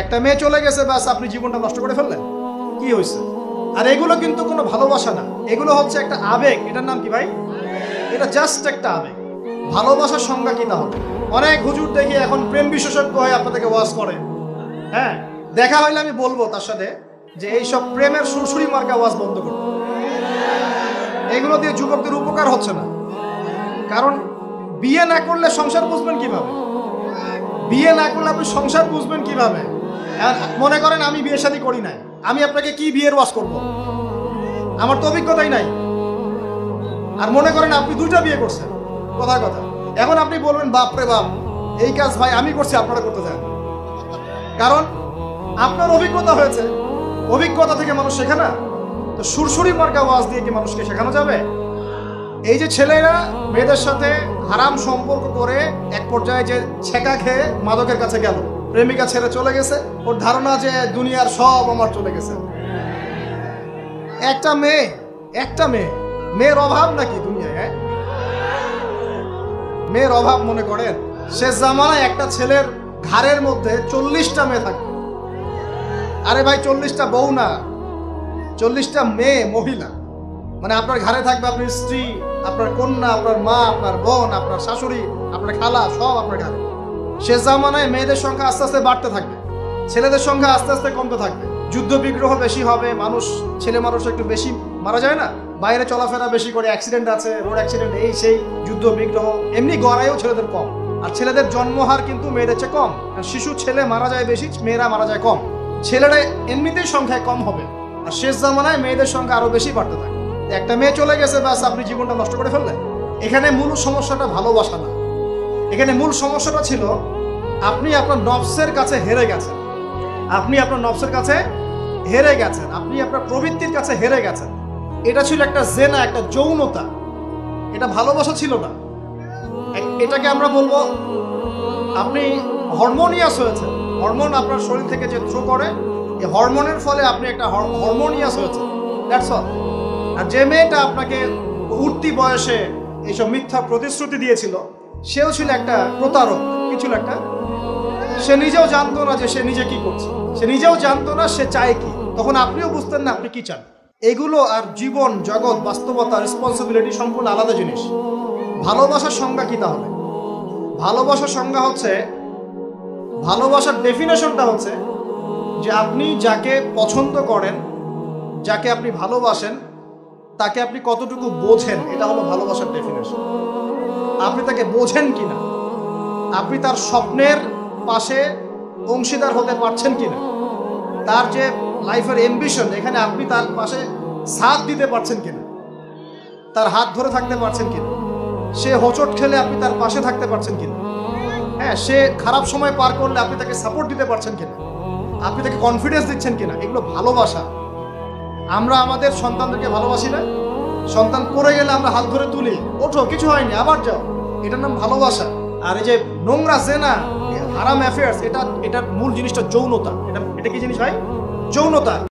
একটা মেয়ে চলে গেছে, ব্যাস আপনি জীবনটা নষ্ট করে ফেললেন, কি হয়েছে? আর এগুলো কিন্তু কোনো ভালোবাসা না, এগুলো হচ্ছে একটা আবেগ। এটার নাম কি ভাই? এটা জাস্ট একটা আবেগ। ভালোবাসার সংজ্ঞা কি তাহলে? অনেক হুজুর দেখি এখন প্রেম বিশেষজ্ঞ হয়ে আপনাদেরকে ওয়াজ করে। হ্যাঁ, দেখা হইলে আমি বলবো তার সাথে যে এইসব প্রেমের সুরসুরি মার্কা ওয়াজ বন্ধ করতে। এগুলো দিয়ে যুবকদের উপকার হচ্ছে না। কারণ বিয়ে না করলে সংসার বুঝবেন কিভাবে? বিয়ে না করলে আপনি সংসার বুঝবেন কিভাবে? মনে করেন আমি বিয়ে শাদী করি নাই, আমি আপনাকে কি বিয়ের ওয়াজ করব? আমার তো অভিজ্ঞতাই নাই। আর মনে করেন আপনি দুইটা বিয়ে করছেন, কথা কথা, এখন আপনি বলবেন বাপ রে বাপ, এই কাজ ভাই আমি করছি, আপনারা করতে চান। কারণ আপনার অভিজ্ঞতা হয়েছে, অভিজ্ঞতা থেকে মানুষ শেখে না। তো সুরসুরি মার্কা ওয়াজ দিয়ে কি মানুষকে শেখানো যাবে? এই যে ছেলেরা মেয়েদের সাথে হারাম সম্পর্ক করে এক পর্যায়ে যে ছেঁকা খেয়ে মাদকের কাছে গেল, প্রেমিকা ছেড়ে চলে গেছে, ওর ধারণা যে দুনিয়ার সব আমার চলে গেছে। একটা মেয়ে, মেয়ের অভাব নাকি দুনিয়ায়? মেয়ের অভাব মনে করেন? শেষ জামানায় একটা ছেলের ঘাড়ের মধ্যে 40টা মেয়ে থাকবে। আরে ভাই, 40টা বউ না, 40টা মেয়ে, মহিলা। মানে আপনার ঘাড়ে থাকবে আপনার স্ত্রী, আপনার কন্যা, আপনার মা, আপনার বোন, আপনার শাশুড়ি, আপনার খালা, সব আপনার ঘাড়ে। শেষ জামানায় মেয়েদের সংখ্যা আস্তে আস্তে বাড়তে থাকবে, ছেলেদের সংখ্যা আস্তে আস্তে কমতে থাকবে। যুদ্ধ বিগ্রহ বেশি হবে, ছেলে মানুষ একটু বেশি মারা যায় না, বাইরে চলাফেরা বেশি করে, অ্যাক্সিডেন্ট আছে, রোড অ্যাক্সিডেন্ট, এই সেই, যুদ্ধ বিগ্রহ। এমনি গড়াইও ছেলেদের কম, আর ছেলেদের জন্মহার কিন্তু মেয়েদের চেয়ে কম। শিশু ছেলে মারা যায় বেশি, মেয়েরা মারা যায় কম। ছেলেরা এমনিতেই সংখ্যায় কম হবে, আর শেষ জামানায় মেয়েদের সংখ্যা আরো বেশি বাড়তে থাকে। একটা মেয়ে চলে গেছে, ব্যাস আপনি জীবনটা নষ্ট করে ফেললেন। এখানে মূল সমস্যাটা ভালোবাসা না, এখানে মূল সমস্যাটা ছিল আপনি আপনার নফসের কাছে হেরে গেছেন। আপনি আপনার নফসের কাছে হেরে গেছেন, আপনি আপনার প্রবৃত্তির কাছে হেরে গেছেন। এটা ছিল একটা জেনা, একটা যৌনতা, এটা ভালোবাসা ছিল না। এটাকে আমরা বলবো আপনি হরমোনিয়াস হয়েছে। হরমোন আপনার শরীর থেকে যে থ্রো করে, এই হরমোনের ফলে আপনি একটা হরমোনিয়াস হয়েছে, দ্যাটস অল। আর যে মেয়েটা আপনাকে উঠতি বয়সে এইসব মিথ্যা প্রতিশ্রুতি দিয়েছিল, সেও ছিল একটা প্রতারক। কি ছিল? একটা, সে নিজেও জানতো না যে সে নিজে কি করছে, সে নিজেও জানতো না সে চায় কি। তখন আপনিও বুঝতেন না আপনি কি চান। এগুলো আর জীবন জগৎ বাস্তবতা রেসপন্সিবিলিটি সম্পূর্ণ আলাদা জিনিস। ভালোবাসার সংজ্ঞা কি তাহলে? ভালোবাসার সংজ্ঞা হচ্ছে, ভালোবাসার ডেফিনেশনটা হচ্ছে যে আপনি যাকে পছন্দ করেন, যাকে আপনি ভালোবাসেন, তাকে আপনি কতটুকু বোঝেন, এটা হলো ভালোবাসার ডেফিনেশন। আপনি তাকে বোঝেন কিনা, আপনি তার স্বপ্নের পাশে অংশীদার হতে পারছেন কিনা, তার যে লাইফের অ্যাম্বিশন, এখানে আপনি তার পাশে সাথ দিতে পারছেন কিনা, তার হাত ধরে থাকতে পারছেন কিনা, সে হোঁচট খেলে আপনি তার পাশে থাকতে পারছেন কিনা, হ্যাঁ, সে খারাপ সময় পার করলে আপনি তাকে সাপোর্ট দিতে পারছেন কিনা, আপনি তাকে কনফিডেন্স দিচ্ছেন কিনা। এগুলো ভালোবাসা। আমরা আমাদের সন্তানদেরকে ভালোবাসি না? সন্তান পড়ে গেলে আমরা হাত ধরে তুলি, ওঠো, কিছু হয়নি, আবার যাও, এটার নাম ভালোবাসা। আর এই যে নোংরা জেনা, হারাম অ্যাফেয়ার্স, এটার মূল জিনিসটা যৌনতা। এটা কি জিনিস ভাই? যৌনতা।